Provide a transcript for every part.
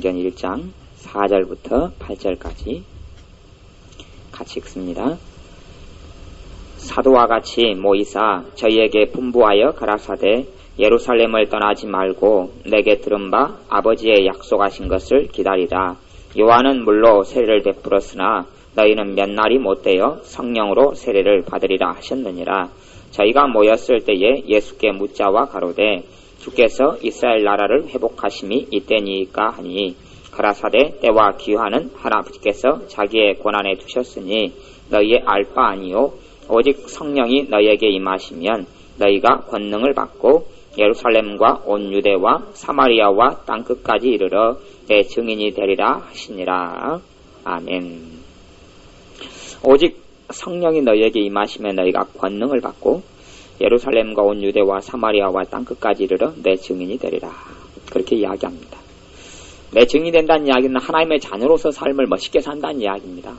사도행전 1장 4절부터 8절까지 같이 읽습니다. 사도와 같이 모이사 저희에게 분부하여 가라사대 예루살렘을 떠나지 말고 내게 들은 바 아버지의 약속하신 것을 기다리라. 요한은 물로 세례를 베풀었으나 너희는 몇 날이 못되어 성령으로 세례를 받으리라 하셨느니라. 저희가 모였을 때에 예수께 묻자와 가로되 주께서 이스라엘 나라를 회복하심이 이때니까 하니 가라사대 때와 기한은 하나님께서 자기의 권한에 두셨으니 너희의 알 바 아니요 오직 성령이 너희에게 임하시면 너희가 권능을 받고 예루살렘과 온 유대와 사마리아와 땅끝까지 이르러 내 증인이 되리라 하시니라. 아멘. 오직 성령이 너희에게 임하시면 너희가 권능을 받고 예루살렘과 온 유대와 사마리아와 땅끝까지 이르러 내 증인이 되리라. 그렇게 이야기합니다. 내 증인이 된다는 이야기는 하나님의 자녀로서 삶을 멋있게 산다는 이야기입니다.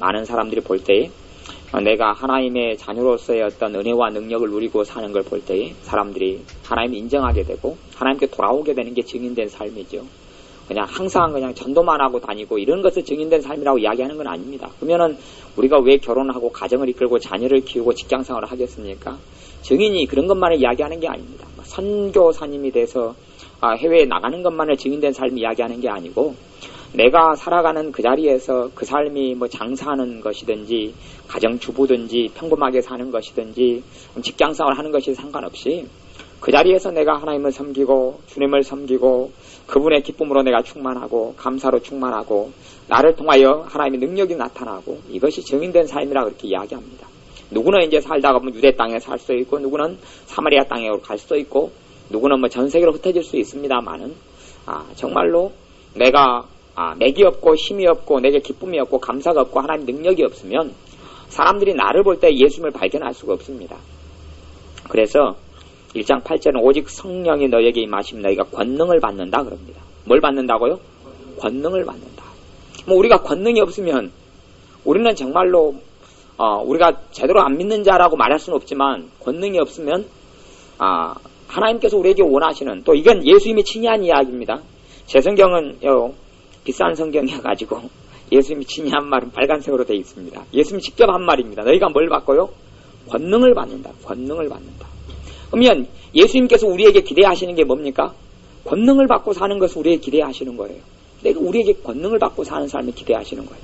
많은 사람들이 볼 때에 내가 하나님의 자녀로서의 어떤 은혜와 능력을 누리고 사는 걸 볼 때에 사람들이 하나님을 인정하게 되고 하나님께 돌아오게 되는 게 증인된 삶이죠. 그냥 항상 그냥 전도만 하고 다니고 이런 것을 증인된 삶이라고 이야기하는 건 아닙니다. 그러면은 우리가 왜 결혼하고 가정을 이끌고 자녀를 키우고 직장생활을 하겠습니까? 증인이 그런 것만을 이야기하는 게 아닙니다. 선교사님이 돼서 해외에 나가는 것만을 증인된 삶을 이야기하는 게 아니고 내가 살아가는 그 자리에서 그 삶이 뭐 장사하는 것이든지 가정주부든지 평범하게 사는 것이든지 직장생활을 하는 것이 상관없이 그 자리에서 내가 하나님을 섬기고 주님을 섬기고 그분의 기쁨으로 내가 충만하고 감사로 충만하고 나를 통하여 하나님의 능력이 나타나고 이것이 증인된 삶이라 그렇게 이야기합니다. 누구는 이제 살다가 보면 유대 땅에 살 수 있고 누구는 사마리아 땅에 갈 수도 있고 누구는 뭐 전 세계로 흩어질 수 있습니다만은 정말로 내가 맥이 없고 힘이 없고 내게 기쁨이 없고 감사가 없고 하나님 능력이 없으면 사람들이 나를 볼 때 예수님을 발견할 수가 없습니다. 그래서 1장 8절은 오직 성령이 너에게 임하시면 너희가 권능을 받는다 그럽니다. 뭘 받는다고요? 권능을 받는다. 뭐 우리가 권능이 없으면 우리는 정말로 우리가 제대로 안 믿는 자라고 말할 수는 없지만 권능이 없으면 하나님께서 우리에게 원하시는 또 이건 예수님이 친히 한 이야기입니다. 제 성경은 비싼 성경이어가지고 예수님이 친히 한 말은 빨간색으로 되어 있습니다. 예수님이 직접 한 말입니다. 너희가 뭘 받고요? 권능을 받는다. 권능을 받는다. 그러면 예수님께서 우리에게 기대하시는 게 뭡니까? 권능을 받고 사는 것을 우리에게 기대하시는 거예요. 내가 우리에게 권능을 받고 사는 삶을 기대하시는 거예요.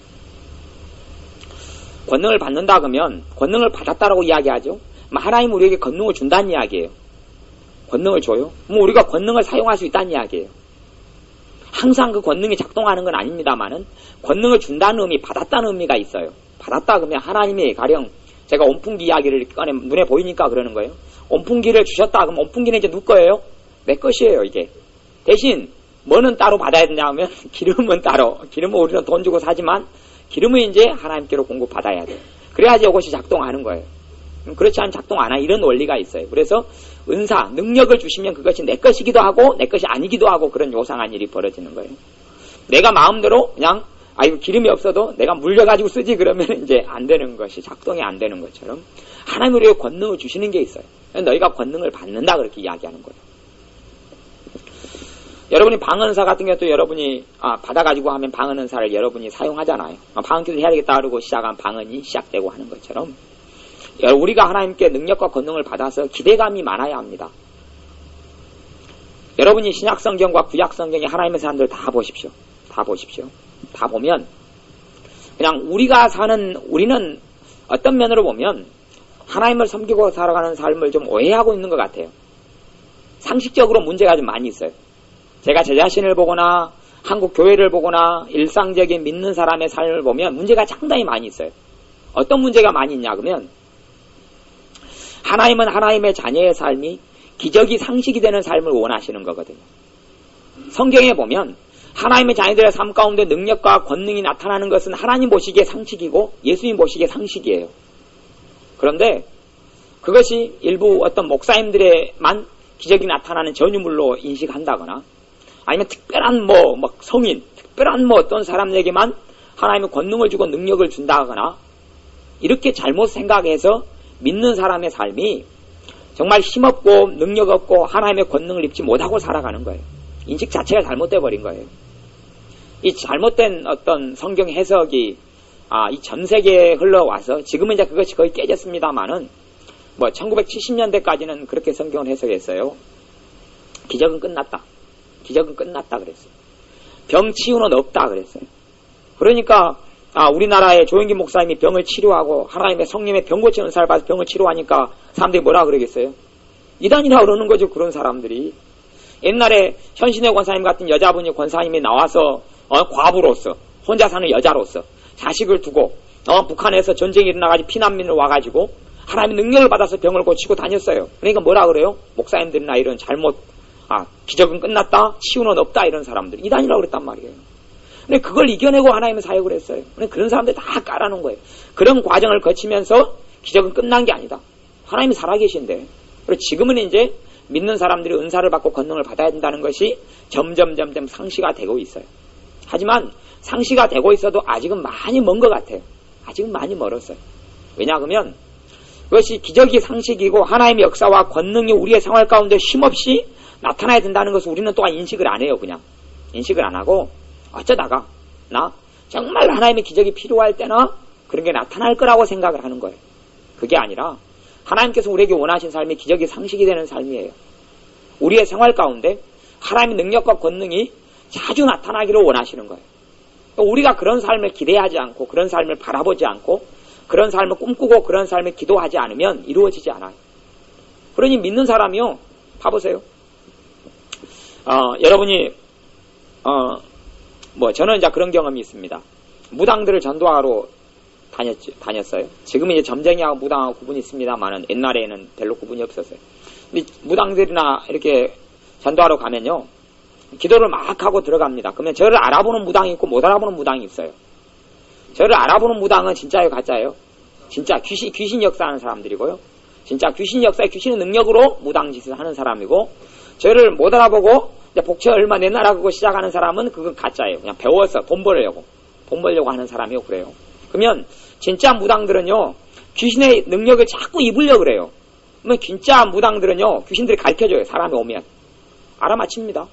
권능을 받는다 그러면 권능을 받았다라고 이야기하죠. 하나님 우리에게 권능을 준다는 이야기예요. 권능을 줘요. 우리가 권능을 사용할 수 있다는 이야기예요. 항상 그 권능이 작동하는 건 아닙니다만은 권능을 준다는 의미, 받았다는 의미가 있어요. 받았다 그러면 하나님이 가령 제가 온풍기 이야기를 꺼내 눈에 보이니까 그러는 거예요. 온풍기를 주셨다 그러면 온풍기는 이제 누구 거예요? 내 것이에요 이게. 대신 뭐는 따로 받아야 되냐면 기름은 따로. 기름은 우리는 돈 주고 사지만 기름은 이제 하나님께로 공급받아야 돼요. 그래야지 이것이 작동하는 거예요. 그렇지 않으면 작동 안 하는 이런 원리가 있어요. 그래서 은사, 능력을 주시면 그것이 내 것이기도 하고 내 것이 아니기도 하고 그런 요상한 일이 벌어지는 거예요. 내가 마음대로 그냥 기름이 없어도 내가 물려가지고 쓰지 그러면 이제 안 되는 것이 작동이 안 되는 것처럼 하나님 우리에게 권능을 주시는 게 있어요. 너희가 권능을 받는다 그렇게 이야기하는 거예요. 여러분이 방언사 같은 경우도 여러분이 받아가지고 하면 방언은사를 여러분이 사용하잖아요. 방언기도 해야 되겠다 그러고 시작한 방언이 시작되고 하는 것처럼 우리가 하나님께 능력과 권능을 받아서 기대감이 많아야 합니다. 여러분이 신약성경과 구약성경의 하나님의 사람들 다 보십시오. 다 보십시오. 다 보면 그냥 우리는 어떤 면으로 보면 하나님을 섬기고 살아가는 삶을 좀 오해하고 있는 것 같아요. 상식적으로 문제가 좀 많이 있어요. 제가 제 자신을 보거나 한국 교회를 보거나 일상적인 믿는 사람의 삶을 보면 문제가 상당히 많이 있어요. 어떤 문제가 많이 있냐 그러면 하나님은 하나님의 자녀의 삶이 기적이 상식이 되는 삶을 원하시는 거거든요. 성경에 보면 하나님의 자녀들의 삶 가운데 능력과 권능이 나타나는 것은 하나님 보시기에 상식이고 예수님 보시기에 상식이에요. 그런데 그것이 일부 어떤 목사님들에만 기적이 나타나는 전유물로 인식한다거나 아니면 특별한 성인, 특별한 어떤 사람에게만 하나님의 권능을 주고 능력을 준다거나 이렇게 잘못 생각해서 믿는 사람의 삶이 정말 힘없고 능력 없고 하나님의 권능을 입지 못하고 살아가는 거예요. 인식 자체가 잘못돼 버린 거예요. 이 잘못된 어떤 성경 해석이 이 전 세계에 흘러와서 지금은 이제 그것이 거의 깨졌습니다만은 뭐 1970년대까지는 그렇게 성경을 해석했어요. 기적은 끝났다. 기적은 끝났다 그랬어요. 병 치유는 없다 그랬어요. 그러니까 우리나라의 조영기 목사님이 병을 치료하고 하나님의 성령의 병 고치는 은사를 받아서 병을 치료하니까 사람들이 뭐라 그러겠어요? 이단이라 그러는 거죠. 그런 사람들이. 옛날에 현신의 권사님 같은 여자분이 권사님이 나와서 과부로서 혼자 사는 여자로서 자식을 두고 북한에서 전쟁이 일어나가지고 피난민을 와가지고 하나님의 능력을 받아서 병을 고치고 다녔어요. 그러니까 뭐라 그래요? 목사님들이나 이런 잘못 기적은 끝났다, 치유는 없다 이런 사람들 이단이라고 그랬단 말이에요. 근데 그걸 이겨내고 하나님의 사역을 했어요. 그런 사람들 다 깔아놓은 거예요. 그런 과정을 거치면서 기적은 끝난 게 아니다. 하나님이 살아계신데. 그리고 지금은 이제 믿는 사람들이 은사를 받고 권능을 받아야 된다는 것이 점점 상시가 되고 있어요. 하지만 상시가 되고 있어도 아직은 많이 먼 것 같아요. 아직은 많이 멀었어요. 왜냐하면 그것이 기적이 상식이고 하나님의 역사와 권능이 우리의 생활 가운데 쉼없이 나타나야 된다는 것을 우리는 또한 인식을 안 해요. 그냥 인식을 안 하고 어쩌다가 나 정말 하나님의 기적이 필요할 때나 그런 게 나타날 거라고 생각을 하는 거예요. 그게 아니라 하나님께서 우리에게 원하신 삶이 기적이 상식이 되는 삶이에요. 우리의 생활 가운데 하나님의 능력과 권능이 자주 나타나기를 원하시는 거예요. 우리가 그런 삶을 기대하지 않고 그런 삶을 바라보지 않고 그런 삶을 꿈꾸고 그런 삶을 기도하지 않으면 이루어지지 않아요. 그러니 믿는 사람이요. 봐보세요. 여러분이 저는 이제 그런 경험이 있습니다. 무당들을 전도하러 다녔어요. 지금은 이제 점쟁이하고 무당하고 구분이 있습니다만은 옛날에는 별로 구분이 없었어요. 근데 무당들이나 이렇게 전도하러 가면요. 기도를 막 하고 들어갑니다. 그러면 저를 알아보는 무당이 있고 못 알아보는 무당이 있어요. 저를 알아보는 무당은 진짜예요, 가짜예요? 진짜 귀신 역사하는 사람들이고요. 진짜 귀신 역사에 귀신의 능력으로 무당 짓을 하는 사람이고 저를 못 알아보고 이제 복채 얼마 내놔라고 시작하는 사람은 그건 가짜예요. 그냥 배워서 돈 벌려고 하는 사람이요. 그래요. 그러면 진짜 무당들은요. 귀신의 능력을 자꾸 입으려고 그래요. 그러면 진짜 무당들은요. 귀신들이 가르쳐줘요. 사람이 오면. 알아맞힙니다.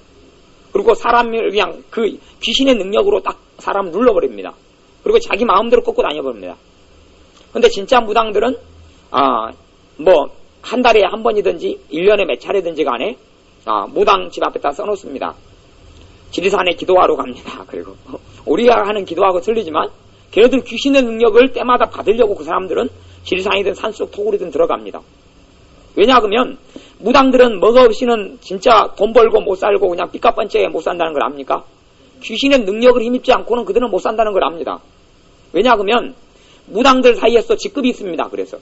그리고 사람을 그냥 그 귀신의 능력으로 딱 사람을 눌러버립니다. 그리고 자기 마음대로 꺾고 다녀버립니다. 근데 진짜 무당들은 한 달에 한 번이든지 1년에 몇 차례든지 간에 무당 집 앞에다 써놓습니다. 지리산에 기도하러 갑니다. 그리고 우리가 하는 기도하고 틀리지만 걔네들 귀신의 능력을 때마다 받으려고 그 사람들은 지리산이든 산속 토굴이든 들어갑니다. 왜냐 그러면 무당들은 뭐가 없이는 진짜 돈 벌고 못 살고 그냥 삐까뻔쩍에 못 산다는 걸 압니까? 귀신의 능력을 힘입지 않고는 그들은 못 산다는 걸 압니다. 왜냐 그러면 무당들 사이에서 직급이 있습니다. 그래서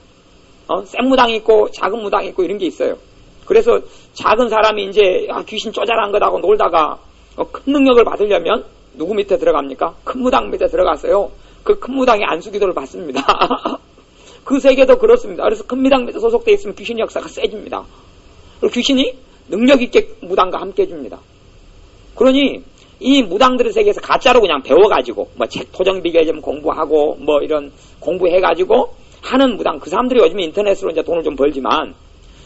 센 무당이 있고 작은 무당이 있고 이런 게 있어요. 그래서 작은 사람이 이제 귀신 쪼잘한 거다고 놀다가 큰 능력을 받으려면 누구 밑에 들어갑니까? 큰 무당 밑에 들어갔어요. 그 큰 무당이 안수기도를 받습니다. 그 세계도 그렇습니다. 그래서 큰 무당 밑에 소속되어 있으면 귀신 역사가 세집니다. 그리고 귀신이 능력 있게 무당과 함께 해줍니다. 그러니 이 무당들의 세계에서 가짜로 그냥 배워가지고 책 토정비결 좀 공부하고 이런 공부해가지고 하는 무당 그 사람들이 요즘 인터넷으로 이제 돈을 좀 벌지만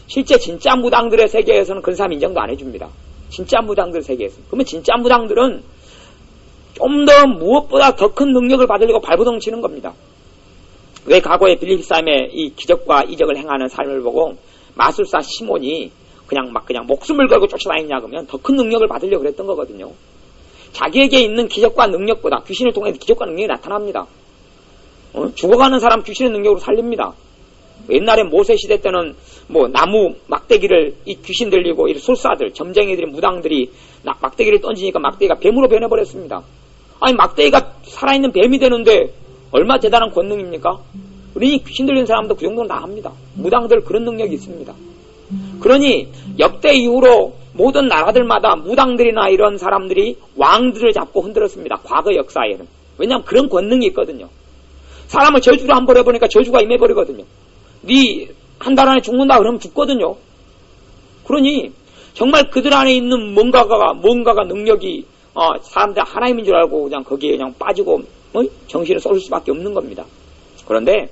실제 진짜 무당들의 세계에서는 그런 사람 인정도 안 해줍니다. 진짜 무당들 세계에서. 그러면 진짜 무당들은 좀 더 무엇보다 더 큰 능력을 받으려고 발버둥 치는 겁니다. 왜 과거에 빌립 삶에 이 기적과 이적을 행하는 삶을 보고 마술사 시몬이 그냥 목숨을 걸고 쫓아다니냐 그러면 더 큰 능력을 받으려고 그랬던 거거든요. 자기에게 있는 기적과 능력보다 귀신을 통해 기적과 능력이 나타납니다. 죽어가는 사람 귀신의 능력으로 살립니다. 옛날에 모세 시대 때는 나무 막대기를 이 귀신 들리고 이 술사들, 점쟁이들이 무당들이 막대기를 던지니까 막대기가 뱀으로 변해버렸습니다. 아니 막대기가 살아있는 뱀이 되는데 얼마 대단한 권능입니까? 그러니 귀신 들리는 사람도 그 정도는 다 합니다. 무당들 그런 능력이 있습니다. 그러니 역대 이후로 모든 나라들마다 무당들이나 이런 사람들이 왕들을 잡고 흔들었습니다. 과거 역사에는. 왜냐하면 그런 권능이 있거든요. 사람을 저주를 한번 해보니까 저주가 임해버리거든요. 네 한 달 안에 죽는다 그러면 죽거든요. 그러니 정말 그들 안에 있는 뭔가가 능력이 사람들 하나님인 줄 알고 그냥 거기에 그냥 빠지고 정신을 쏠 수밖에 없는 겁니다. 그런데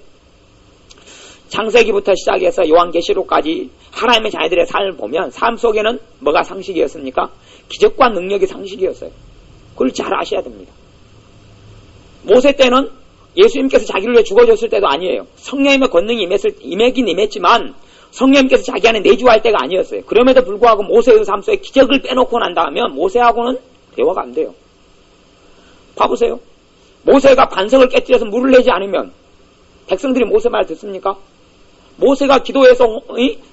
창세기부터 시작해서 요한계시록까지 하나님의 자녀들의 삶을 보면 삶 속에는 뭐가 상식이었습니까? 기적과 능력이 상식이었어요. 그걸 잘 아셔야 됩니다. 모세 때는 예수님께서 자기를 위해 죽어줬을 때도 아니에요. 성령님의 권능이 임했긴 임했지만 성령님께서 자기 안에 내주할 때가 아니었어요. 그럼에도 불구하고 모세의 삶 속에 기적을 빼놓고 난다 하면 모세하고는 대화가 안 돼요. 봐보세요. 모세가 반석을 깨뜨려서 물을 내지 않으면 백성들이 모세 말 듣습니까? 모세가 기도해서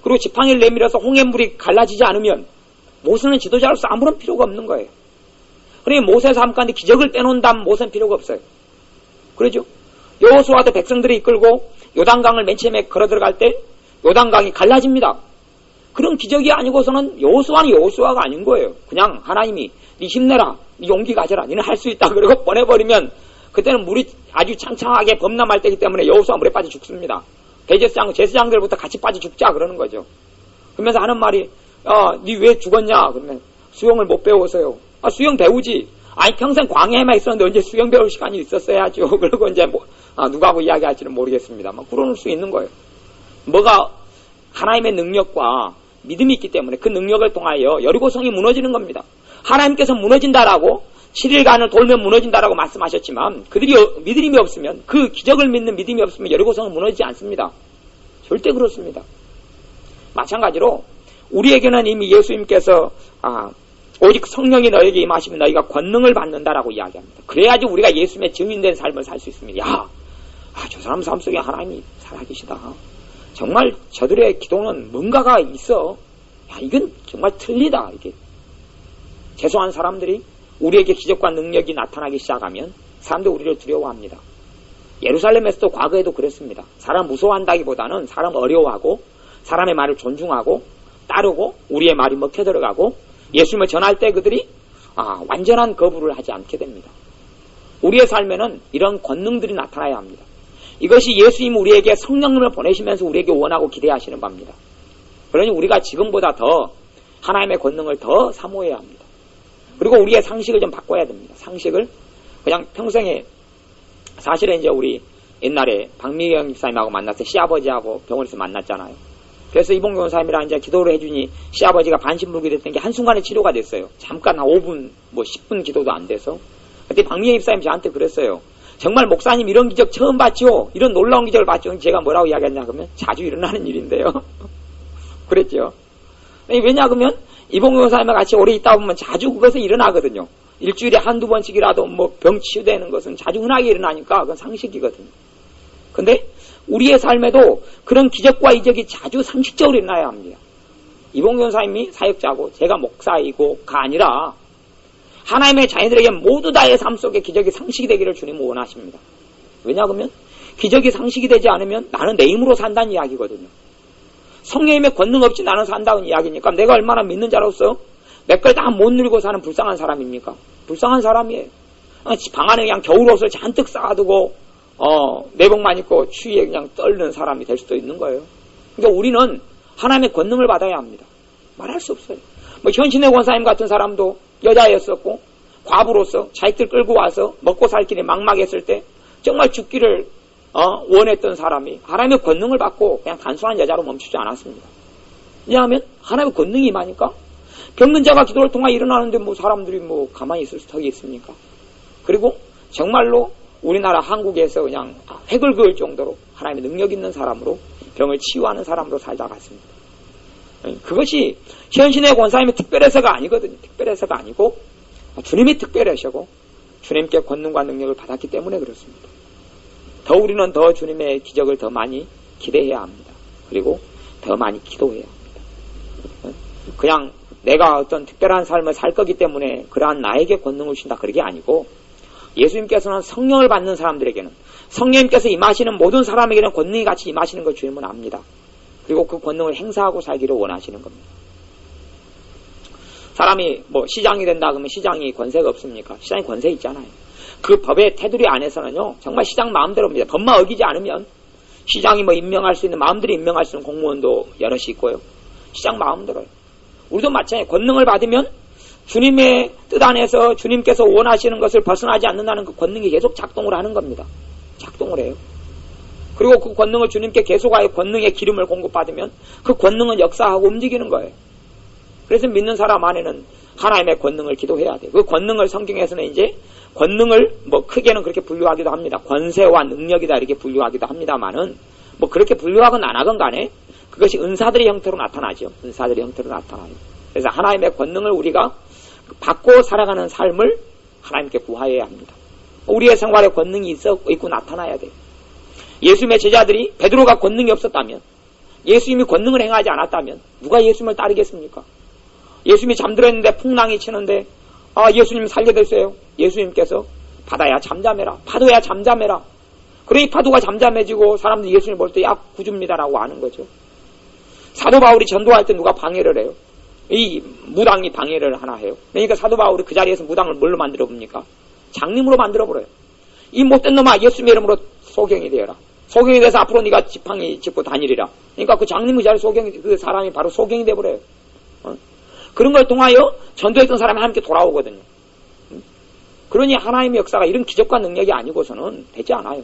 그리고 지팡이를 내밀어서 홍해물이 갈라지지 않으면 모세는 지도자로서 아무런 필요가 없는 거예요. 그러니 모세 삶 가운데 기적을 빼놓는다면 모세는 필요가 없어요. 그러죠? 여호수아도 백성들이 이끌고 요단강을 맨 처음에 걸어 들어갈 때 요단강이 갈라집니다. 그런 기적이 아니고서는 여호수아는 여호수아가 아닌 거예요. 그냥 하나님이 네 힘내라, 네 용기 가져라, 너는 할 수 있다 그러고 보내버리면 그때는 물이 아주 창창하게 범람할 때이기 때문에 여호수아 물에 빠져 죽습니다. 제사장들부터 같이 빠져 죽자 그러는 거죠. 그러면서 하는 말이 네 왜 죽었냐 그러면 수영을 못 배워서요. 수영 배우지. 아니 평생 광야에만 있었는데 언제 수영 배울 시간이 있었어야죠. 그리고 이제 누구하고 이야기할지는 모르겠습니다만 그럴 수 있는 거예요. 뭐가 하나님의 능력과 믿음이 있기 때문에 그 능력을 통하여 여리고성이 무너지는 겁니다. 하나님께서 무너진다라고 7일간을 돌면 무너진다라고 말씀하셨지만 그들이 믿음이 없으면 그 기적을 믿는 믿음이 없으면 여리고성은 무너지지 않습니다. 절대 그렇습니다. 마찬가지로 우리에게는 이미 예수님께서 오직 성령이 너에게 임하시면 너희가 권능을 받는다라고 이야기합니다. 그래야지 우리가 예수님의 증인된 삶을 살 수 있습니다. 저 사람 삶 속에 하나님이 살아계시다. 정말 저들의 기도는 뭔가가 있어. 이건 정말 틀리다. 이게 죄송한 사람들이 우리에게 기적과 능력이 나타나기 시작하면 사람들이 우리를 두려워합니다. 예루살렘에서도 과거에도 그랬습니다. 사람 무서워한다기보다는 사람 어려워하고 사람의 말을 존중하고 따르고 우리의 말이 먹혀 들어가고 예수님을 전할 때 그들이 완전한 거부를 하지 않게 됩니다. 우리의 삶에는 이런 권능들이 나타나야 합니다. 이것이 예수님이 우리에게 성령님을 보내시면서 우리에게 원하고 기대하시는 바입니다. 그러니 우리가 지금보다 더 하나님의 권능을 더 사모해야 합니다. 그리고 우리의 상식을 좀 바꿔야 됩니다. 상식을 그냥 평생에 사실은 이제 우리 옛날에 박미경 집사님하고 만났을 때 시아버지하고 병원에서 만났잖아요. 그래서 이봉규 원사님이랑 이제 기도를 해주니 시아버지가 반신불기 됐던 게 한순간에 치료가 됐어요. 잠깐 한 5분, 10분 기도도 안 돼서. 그때 박미경 집사님 저한테 그랬어요. 정말 목사님 이런 기적 처음 봤죠? 이런 놀라운 기적을 봤죠? 제가 뭐라고 이야기했냐 그러면 자주 일어나는 일인데요. 그랬죠. 왜냐 그러면 이봉규 원사님과 같이 오래 있다 보면 자주 그것은 일어나거든요. 일주일에 한두 번씩이라도 병 치유되는 것은 자주 흔하게 일어나니까 그건 상식이거든요. 근데 우리의 삶에도 그런 기적과 이적이 자주 상식적으로 일어나야 합니다. 이봉규 원사님이 사역자고 제가 목사이고가 아니라 하나님의 자녀들에게 모두 다의 삶 속에 기적이 상식이 되기를 주님은 원하십니다. 왜냐 그러면 기적이 상식이 되지 않으면 나는 내 힘으로 산다는 이야기거든요. 성령님의 권능 없이 나는 산다는 이야기니까 내가 얼마나 믿는 자로서 내 걸 다 못 누리고 사는 불쌍한 사람입니까? 불쌍한 사람이에요. 방 안에 그냥 겨울옷을 잔뜩 쌓아두고 내복만 입고 추위에 그냥 떨는 사람이 될 수도 있는 거예요. 그러니까 우리는 하나님의 권능을 받아야 합니다. 말할 수 없어요. 현신의 권사님 같은 사람도 여자였었고 과부로서 자식들 끌고 와서 먹고 살 길이 막막했을 때 정말 죽기를 원했던 사람이 하나님의 권능을 받고 그냥 단순한 여자로 멈추지 않았습니다. 왜냐하면 하나님의 권능이 임하니까 병든 자가 기도를 통해 일어나는데 사람들이 가만히 있을 턱이 있습니까? 그리고 정말로 우리나라 한국에서 그냥 획을 그을 정도로 하나님의 능력 있는 사람으로 병을 치유하는 사람으로 살다 갔습니다. 그것이 현신의 권사님의 특별해서가 아니거든요. 특별해서가 아니고 주님이 특별하시고 주님께 권능과 능력을 받았기 때문에 그렇습니다. 더 우리는 더 주님의 기적을 더 많이 기대해야 합니다. 그리고 더 많이 기도해야 합니다. 그냥 내가 어떤 특별한 삶을 살 거기 때문에 그러한 나에게 권능을 주신다 그게 아니고 예수님께서는 성령을 받는 사람들에게는 성령님께서 임하시는 모든 사람에게는 권능이 같이 임하시는 걸 주님은 압니다. 그리고 그 권능을 행사하고 살기를 원하시는 겁니다. 사람이 시장이 된다 그러면 시장이 권세가 없습니까? 시장이 권세 있잖아요. 그 법의 테두리 안에서는요 정말 시장 마음대로입니다. 법만 어기지 않으면 시장이 임명할 수 있는 마음대로 임명할 수 있는 공무원도 여럿이 있고요. 시장 마음대로요. 우리도 마찬가지예요. 권능을 받으면 주님의 뜻 안에서 주님께서 원하시는 것을 벗어나지 않는다는 그 권능이 계속 작동을 하는 겁니다. 작동을 해요. 그리고 그 권능을 주님께 계속하여 권능의 기름을 공급받으면 그 권능은 역사하고 움직이는 거예요. 그래서 믿는 사람 안에는 하나님의 권능을 기도해야 돼요. 그 권능을 성경에서는 이제 권능을 뭐 크게는 그렇게 분류하기도 합니다. 권세와 능력이다 이렇게 분류하기도 합니다만은 뭐 그렇게 분류하건 안 하건 간에 그것이 은사들의 형태로 나타나죠. 은사들의 형태로 나타나요. 그래서 하나님의 권능을 우리가 받고 살아가는 삶을 하나님께 구하여야 합니다. 우리의 생활에 권능이 있고 나타나야 돼요. 예수님의 제자들이 베드로가 권능이 없었다면, 예수님이 권능을 행하지 않았다면 누가 예수님을 따르겠습니까? 예수님이 잠들어 있는데 풍랑이 치는데 예수님 살려드세요. 예수님께서 바다야 잠잠해라, 파도야 잠잠해라. 그러니 파도가 잠잠해지고 사람들이 예수님을 볼 때 야 구줍니다라고 하는 거죠. 사도 바울이 전도할 때 누가 방해를 해요? 이 무당이 방해를 하나 해요. 그러니까 사도 바울이 그 자리에서 무당을 뭘로 만들어 봅니까? 장님으로 만들어 버려요. 이 못된 놈아 예수님의 이름으로 소경이 되어라. 소경이 돼서 앞으로 네가 지팡이 짚고 다니리라. 그러니까 그 장님 그 자리 소경이, 그 사람이 바로 소경이 돼 버려요. 그런 걸 통하여 전도했던 사람이 함께 돌아오거든요. 그러니 하나님의 역사가 이런 기적과 능력이 아니고서는 되지 않아요.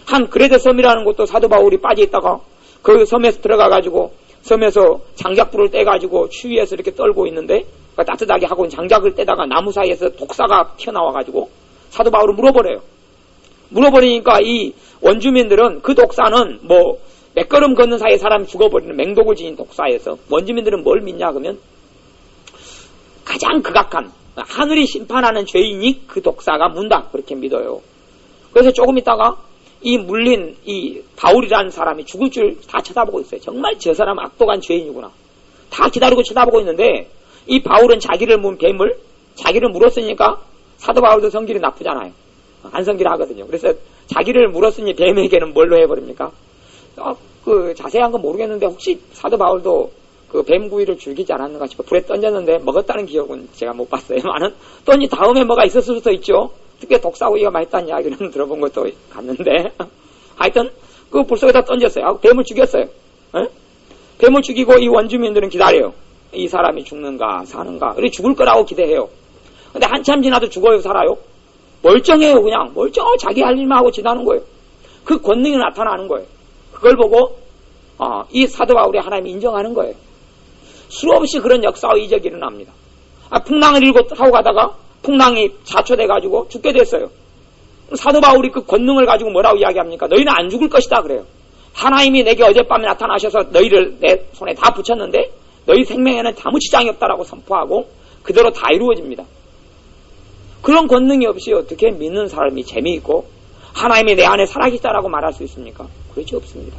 한 그레데 섬이라는 곳도 사도 바울이 빠져 있다가 그 섬에서 들어가 가지고 섬에서 장작불을 떼가지고 추위에서 이렇게 떨고 있는데 따뜻하게 하고 장작을 떼다가 나무 사이에서 독사가 튀어나와가지고 사도 바울을 물어버려요. 물어버리니까 이 원주민들은 그 독사는 뭐 몇 걸음 걷는 사이에 사람이 죽어버리는 맹독을 지닌 독사에서 원주민들은 뭘 믿냐 그러면 가장 극악한 하늘이 심판하는 죄인이 그 독사가 문다 그렇게 믿어요. 그래서 조금 있다가 이 물린 이 바울이라는 사람이 죽을 줄 다 쳐다보고 있어요. 정말 저 사람 악독한 죄인이구나. 다 기다리고 쳐다보고 있는데 이 바울은 자기를 문 뱀을 자기를 물었으니까 사도 바울도 성질이 나쁘잖아요. 안 성질하거든요. 그래서 자기를 물었으니 뱀에게는 뭘로 해버립니까? 그 자세한 건 모르겠는데 혹시 사도 바울도 그 뱀구이를 즐기지 않았는가 싶어 불에 던졌는데 먹었다는 기억은 제가 못 봤어요만은 또 이 다음에 뭐가 있었을 수도 있죠. 특히 독사구이가 맛있다는 이야기는 들어본 것도 같는데 하여튼 그 불 속에다 던졌어요. 뱀을 죽였어요. 에? 뱀을 죽이고 이 원주민들은 기다려요. 이 사람이 죽는가 사는가. 그래 죽을 거라고 기대해요. 근데 한참 지나도 죽어요 살아요? 멀쩡해요. 그냥 멀쩡하고 자기 할 일만 하고 지나는 거예요. 그 권능이 나타나는 거예요. 그걸 보고 이 사도 바울이 하나님이 인정하는 거예요. 수없이 그런 역사와 이적이 일어납니다. 풍랑을 하고 가다가 풍랑이 자초돼가지고 죽게 됐어요. 사도 바울이 그 권능을 가지고 뭐라고 이야기합니까? 너희는 안 죽을 것이다 그래요. 하나님이 내게 어젯밤에 나타나셔서 너희를 내 손에 다 붙였는데 너희 생명에는 아무 지장이 없다라고 선포하고 그대로 다 이루어집니다. 그런 권능이 없이 어떻게 믿는 사람이 재미있고 하나님이 내 안에 살아계시다라고 말할 수 있습니까? 그렇지 없습니다.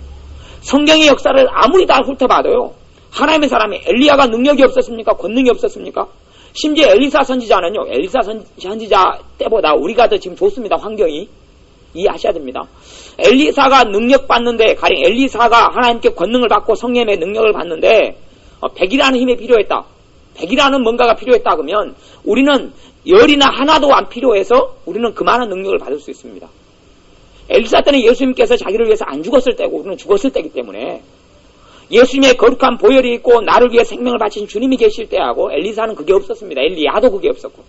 성경의 역사를 아무리 다 훑어봐도요. 하나님의 사람이 엘리야가 능력이 없었습니까? 권능이 없었습니까? 심지어 엘리사 선지자는요. 엘리사 선지자 때보다 우리가 더 지금 좋습니다. 환경이. 이해하셔야 됩니다. 엘리사가 능력 받는데 가령 엘리사가 하나님께 권능을 받고 성령의 능력을 받는데 100이라는 힘이 필요했다. 100이라는 뭔가가 필요했다 그러면 우리는 열이나 하나도 안 필요해서 우리는 그만한 능력을 받을 수 있습니다. 엘리사 때는 예수님께서 자기를 위해서 안 죽었을 때고 우리는 죽었을 때이기 때문에 예수님의 거룩한 보혈이 있고 나를 위해 생명을 바친 주님이 계실 때하고 엘리사는 그게 없었습니다. 엘리야도 그게 없었고.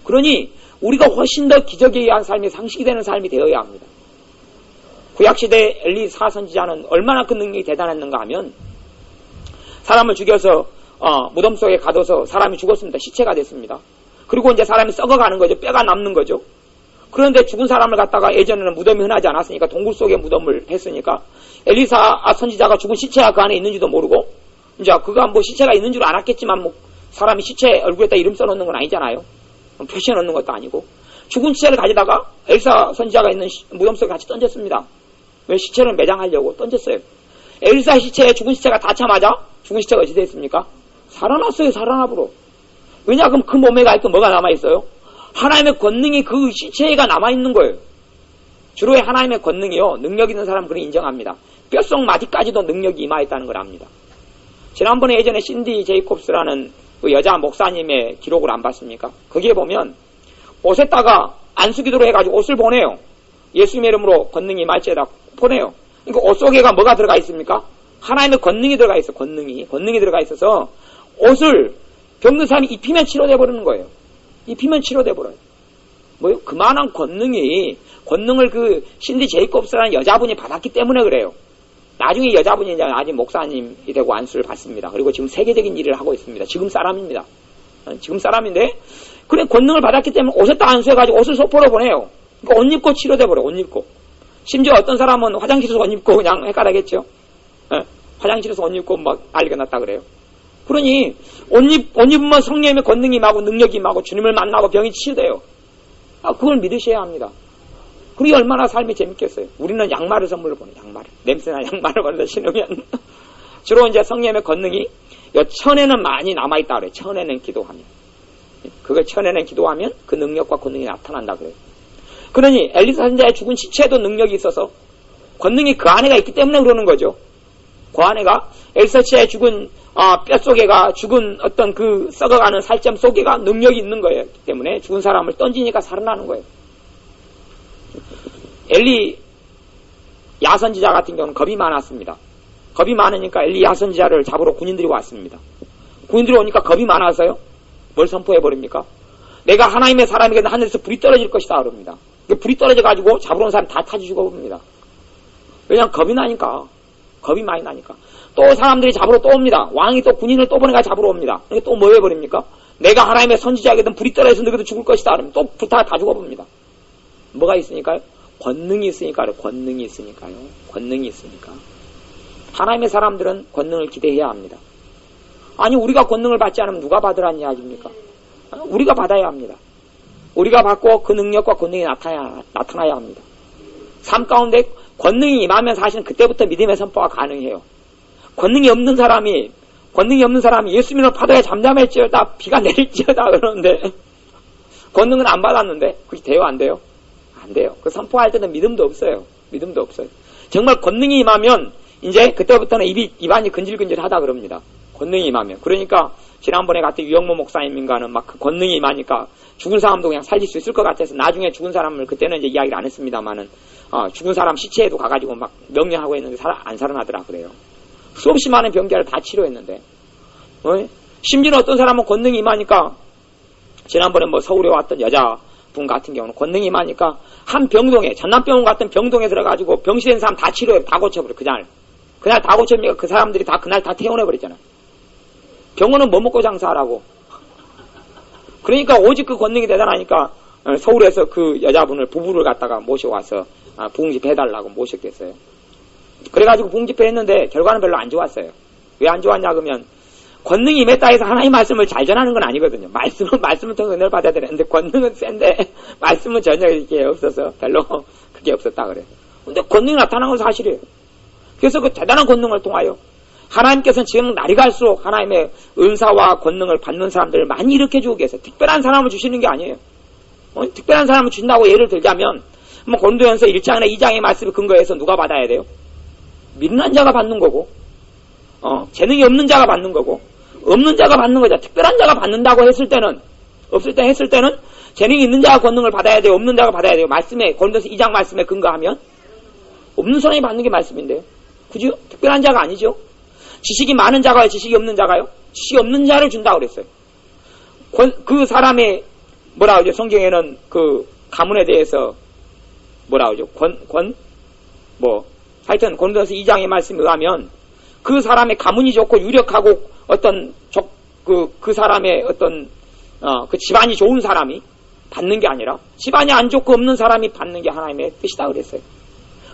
그러니 우리가 훨씬 더 기적에 의한 삶이 상식이 되는 삶이 되어야 합니다. 구약시대 엘리사 선지자는 얼마나 그 능력이 대단했는가 하면 사람을 죽여서 무덤 속에 가둬서 사람이 죽었습니다. 시체가 됐습니다. 그리고 이제 사람이 썩어가는 거죠. 뼈가 남는 거죠. 그런데 죽은 사람을 갖다가 예전에는 무덤이 흔하지 않았으니까 동굴 속에 무덤을 했으니까 엘리사 선지자가 죽은 시체가 그 안에 있는지도 모르고 이제 그가 뭐 시체가 있는 줄 알았겠지만 뭐 사람이 시체 얼굴에다 이름 써놓는 건 아니잖아요. 표시해 놓는 것도 아니고 죽은 시체를 가져다가 엘리사 선지자가 있는 무덤 속에 같이 던졌습니다. 왜 시체를 매장하려고 던졌어요. 엘리사 시체에 죽은 시체가 닿자마자 죽은 시체가 어찌 됐습니까? 살아났어요. 살아나버려. 왜냐 그럼 그 몸에 가 있고 뭐가 남아있어요? 하나님의 권능이 그 시체가 남아있는 거예요. 주로의 하나님의 권능이요. 능력 있는 사람은 그걸 인정합니다. 뼛속 마디까지도 능력이 임하였다는 걸 압니다. 지난번에 예전에 신디 제이콥스라는 그 여자 목사님의 기록을 안 봤습니까? 거기에 보면 옷에다가 안수기도로 해가지고 옷을 보내요. 예수님의 이름으로 권능이 임할지에다 보내요. 그러니까 옷 속에가 뭐가 들어가 있습니까? 하나님의 권능이 들어가 있어. 권능이 들어가 있어서 옷을 병든 사람이 입히면 치료돼 버리는 거예요. 입히면 치료돼 버려요. 뭐요? 그만한 권능을 그 신디 제이콥스라는 여자분이 받았기 때문에 그래요. 나중에 여자분이 이제 아직 목사님이 되고 안수를 받습니다. 그리고 지금 세계적인 일을 하고 있습니다. 지금 사람입니다. 지금 사람인데, 그래, 권능을 받았기 때문에 옷에 딱 안수해가지고 옷을 소포로 보내요. 그러니까 옷 입고 치료돼 버려, 옷 입고. 심지어 어떤 사람은 화장실에서 옷 입고 그냥 헷갈하겠죠. 예? 화장실에서 옷 입고 막 난리가 났다 그래요. 그러니, 옷 입으면 성령의 권능이 임하고 능력이 임하고 주님을 만나고 병이 치유돼요. 그걸 믿으셔야 합니다. 그게 얼마나 삶이 재밌겠어요. 우리는 양말을 선물로 보내, 양말을. 냄새나 양말을 보내서 신으면. 주로 이제 성령의 권능이, 천에는 많이 남아있다 그래요. 천에는 기도하면. 그걸 천에는 기도하면 그 능력과 권능이 나타난다 그래요. 그러니 엘리사 선지자의 죽은 시체에도 능력이 있어서 권능이 그 안에가 있기 때문에 그러는 거죠. 그 안에가 엘리사 선지자의 죽은 뼛속에가 죽은 어떤 그 썩어가는 살점 속에가 능력이 있는 거예요. 때문에 죽은 사람을 던지니까 살아나는 거예요. 엘리 야선지자 같은 경우는 겁이 많았습니다. 겁이 많으니까 엘리 야선지자를 잡으러 군인들이 왔습니다. 군인들이 오니까 겁이 많아서요. 뭘 선포해버립니까? 내가 하나님의 사람이거든 하늘에서 불이 떨어질 것이다 그럽니다. 불이 떨어져가지고 잡으러 온 사람 다 타지 죽어봅니다. 왜냐하면 겁이 나니까. 겁이 많이 나니까. 또 사람들이 잡으러 또 옵니다. 왕이 또 군인을 또 보내가 잡으러 옵니다. 그러니까 또 뭐 해버립니까? 내가 하나님의 선지자거든 불이 떨어져서 너희도 죽을 것이다 그러면 또 불타가 다 죽어봅니다. 뭐가 있으니까요? 권능이 있으니까요. 권능이 있으니까요. 권능이 있으니까. 하나님의 사람들은 권능을 기대해야 합니다. 아니 우리가 권능을 받지 않으면 누가 받으라는 이야기입니까? 우리가 받아야 합니다. 우리가 받고 그 능력과 권능이 나타나야 합니다. 삶 가운데 권능이 임하면 사실은 그때부터 믿음의 선포가 가능해요. 권능이 없는 사람이 예수 믿는 파도에 잠잠할지어다 비가 내릴지어다 그러는데 권능은 안 받았는데 그게 돼요 안 돼요? 안 돼요. 그 선포할 때는 믿음도 없어요. 믿음도 없어요. 정말 권능이 임하면 이제 그때부터는 입안이 근질근질하다 그럽니다. 권능이 임하면. 그러니까 지난번에 같은 유영모 목사님인가는 막 그 권능이 임하니까 죽은 사람도 그냥 살릴 수 있을 것 같아서 나중에 죽은 사람을 그때는 이제 이야기를 안 했습니다만은 죽은 사람 시체에도 가가지고 막 명령하고 했는데 안 살아나더라 그래요. 수없이 많은 병자를 다 치료했는데 심지어 어떤 사람은 권능이 임하니까 지난번에 뭐 서울에 왔던 여자분 같은 경우는 권능이 임하니까 한 병동에 전남병원 같은 병동에 들어가지고 병실된 사람 다 치료해 다 고쳐버려 그날 다 고쳐버리니까 그 사람들이 다 그날 다 퇴원해버렸잖아요. 병원은 뭐 먹고 장사하라고. 그러니까 오직 그 권능이 대단하니까 서울에서 그 여자분을 부부를 갖다가 모셔와서 부흥집회 해달라고 모셨겠어요. 그래가지고 부흥집회 했는데 결과는 별로 안 좋았어요. 왜 안 좋았냐 그러면 권능이 임했다 해서 하나님 말씀을 잘 전하는 건 아니거든요. 말씀을 통해 은혜를 받아야 되는데 권능은 센데 말씀은 전혀 이게 없어서 별로 그게 없었다 그래요. 근데 권능이 나타난 건 사실이에요. 그래서 그 대단한 권능을 통하여 하나님께서는 지금 날이 갈수록 하나님의 은사와 권능을 받는 사람들을 많이 일으켜주고 계세요. 특별한 사람을 주시는 게 아니에요. 특별한 사람을 주신다고 예를 들자면 고린도전서 1장이나 2장의 말씀을 근거해서 누가 받아야 돼요? 믿는 자가 받는 거고 재능이 없는 자가 받는 거고 없는 자가 받는 거죠. 특별한 자가 받는다고 했을 때는 재능이 있는 자가 권능을 받아야 돼요. 없는 자가 받아야 돼요. 말씀에 고린도전서 2장 말씀에 근거하면 없는 사람이 받는 게 말씀인데요. 그죠? 특별한 자가 아니죠. 지식이 많은 자가요? 지식이 없는 자가요? 지식이 없는 자를 준다고 그랬어요. 그 사람의 뭐라 그러죠? 성경에는 그 가문에 대해서 뭐라 그러죠? 하여튼 고린도전서 2장의 말씀에 의하면 그 사람의 가문이 좋고 유력하고 어떤 그 사람의 어떤 그 집안이 좋은 사람이 받는 게 아니라 집안이 안 좋고 없는 사람이 받는 게 하나님의 뜻이다 그랬어요.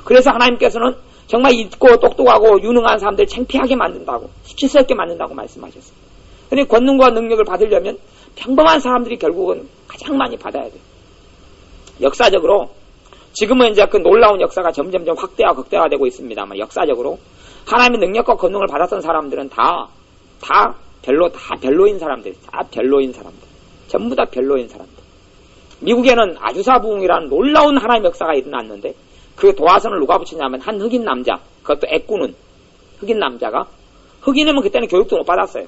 그래서 하나님께서는 정말 있고 똑똑하고 유능한 사람들 창피하게 만든다고 수치스럽게 만든다고 말씀하셨어요. 그런데 권능과 능력을 받으려면 평범한 사람들이 결국은 가장 많이 받아야 돼요. 역사적으로 지금은 이제 그 놀라운 역사가 점점점 확대와 극대화 되고 있습니다만 역사적으로 하나님의 능력과 권능을 받았던 사람들은 다 별로인 사람들, 전부 다 별로인 사람들. 미국에는 아주사 부흥이라는 놀라운 하나님의 역사가 일어났는데 그 도화선을 누가 붙이냐면 한 흑인 남자, 그것도 애꾸는 흑인 남자가 흑인이면 그때는 교육도 못 받았어요.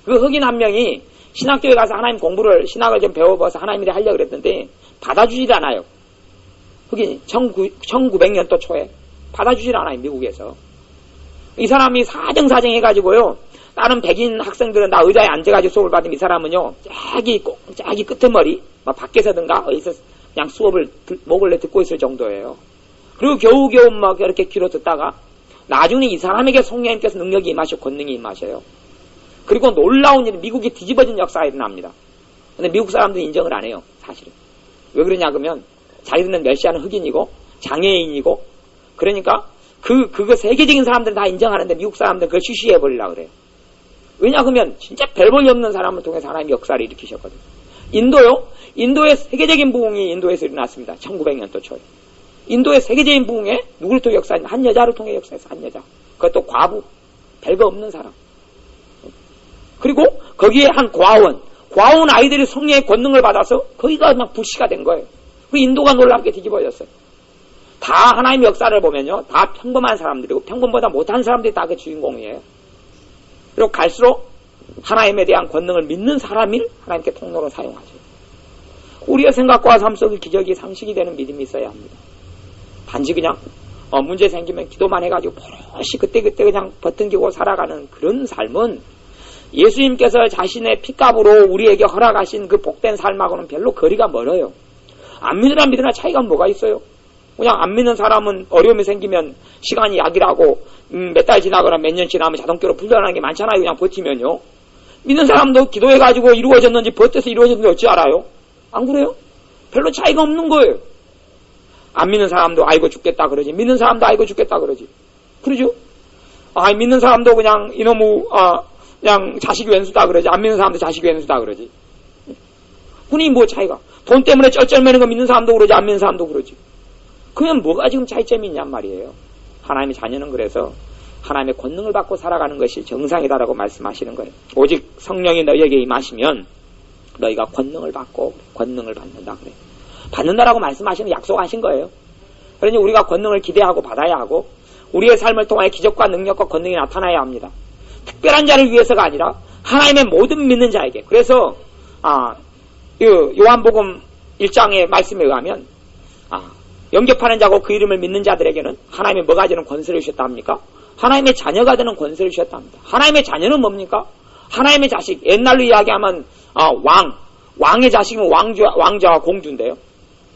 그 흑인 한 명이 신학교에 가서 하나님 공부를 신학을 좀 배워봐서 하나님 일을 하려고 그랬는데 받아주질 않아요. 흑인이 1900년도 초에 받아주질 않아요. 미국에서. 이 사람이 사정사정 해가지고요. 다른 백인 학생들은 나 의자에 앉아가지고 수업을 받으면 이 사람은요. 자기 끄트머리 막 밖에서든가 어디서 그냥 수업을 목을내 듣고 있을 정도예요. 그리고 겨우겨우 막 이렇게 귀로 듣다가 나중에 이 사람에게 성령님께서 능력이 임하시고 권능이 임하셔요. 그리고 놀라운 일이 미국이 뒤집어진 역사가 일어납니다. 근데 미국 사람들은 인정을 안 해요, 사실은. 왜 그러냐 그러면 자기들은 멸시하는 흑인이고 장애인이고 그러니까 그거 세계적인 사람들은 다 인정하는데 미국 사람들은 그걸 쉬쉬해버리려고 그래요. 왜냐 그러면 진짜 별 볼일 없는 사람을 통해서 하나님이 역사를 일으키셨거든요. 인도요? 인도의 세계적인 부흥이 인도에서 일어났습니다. 1900년도 초에. 인도의 세계적인 부흥에 누구를 통해 역사했냐? 한 여자를 통해 역사했어. 한 여자. 그것도 과부. 별거 없는 사람. 그리고 거기에 한 과원 아이들이 성령의 권능을 받아서 거기가 막 불씨가 된 거예요. 그 인도가 놀랍게 뒤집어졌어요. 다 하나님의 역사를 보면요. 다 평범한 사람들이고 평범보다 못한 사람들이 다 그 주인공이에요. 그리고 갈수록 하나님에 대한 권능을 믿는 사람을 하나님께 통로로 사용하죠. 우리의 생각과 삶 속의 기적이 상식이 되는 믿음이 있어야 합니다. 단지 그냥 문제 생기면 기도만 해가지고 버릇이 그때 그냥 버튼기고 살아가는 그런 삶은 예수님께서 자신의 핏값으로 우리에게 허락하신 그 복된 삶하고는 별로 거리가 멀어요. 안 믿으나 믿으나 차이가 뭐가 있어요? 그냥 안 믿는 사람은 어려움이 생기면 시간이 약이라고 몇 달 지나거나 몇 년 지나면 자동적으로 풀려나는 게 많잖아요. 그냥 버티면요. 믿는 사람도 기도해가지고 이루어졌는지 버텨서 이루어졌는지 어찌 알아요? 안 그래요? 별로 차이가 없는 거예요. 안 믿는 사람도 아이고 죽겠다 그러지. 믿는 사람도 아이고 죽겠다 그러지. 그러죠? 믿는 사람도 그냥 이놈의 그냥 자식이 왼수다 그러지. 안 믿는 사람도 자식이 왼수다 그러지. 흔히 뭐 차이가. 돈 때문에 쩔쩔매는 거 믿는 사람도 그러지. 안 믿는 사람도 그러지. 그러면 뭐가 지금 차이점이 있냔 말이에요. 하나님의 자녀는 그래서 하나님의 권능을 받고 살아가는 것이 정상이다라고 말씀하시는 거예요. 오직 성령이 너희에게 임하시면 너희가 권능을 받고 권능을 받는다 그래요. 받는다라고 말씀하시는 약속하신 거예요. 그러니 우리가 권능을 기대하고 받아야 하고 우리의 삶을 통하여 기적과 능력과 권능이 나타나야 합니다. 특별한 자를 위해서가 아니라 하나님의 모든 믿는 자에게. 그래서 요한복음 1장의 말씀에 의하면 영접하는 자고 그 이름을 믿는 자들에게는 하나님이 뭐가 되는 권세를 주셨다 합니까? 하나님의 자녀가 되는 권세를 주셨다 합니다. 하나님의 자녀는 뭡니까? 하나님의 자식. 옛날로 이야기하면 왕의 자식이면 왕자와 공주인데요.